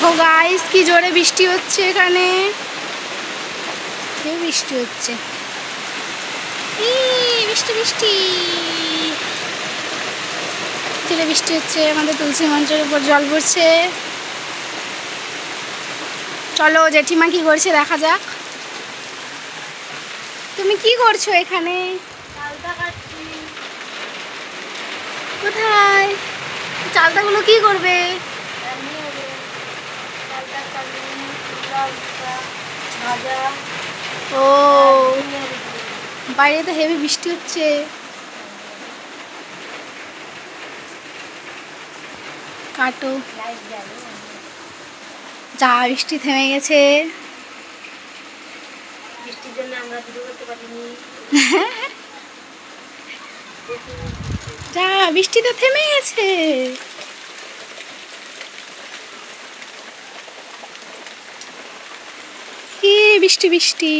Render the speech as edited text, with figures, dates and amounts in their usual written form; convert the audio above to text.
দেখো গাইস কি জোরে বৃষ্টি হচ্ছে এখানে, কি বৃষ্টি হচ্ছে, বৃষ্টি বৃষ্টি জোরে বৃষ্টি হচ্ছে। আমাদের তুলসী মঞ্চের উপর জল পড়ছে। চলো জেঠিমা কি করছে দেখা যাক। তুমি কি করছো এখানে? কোথায়? চালতাগুলো কি করবে? ও বাইরে তো হেভি বৃষ্টি হচ্ছে। কাটো যা, বৃষ্টি থেমে গেছে। বৃষ্টির জন্য আমরা ভিডিও করতে পারিনি। যা, বৃষ্টি তো থেমে গেছে। কি বৃষ্টি বৃষ্টি।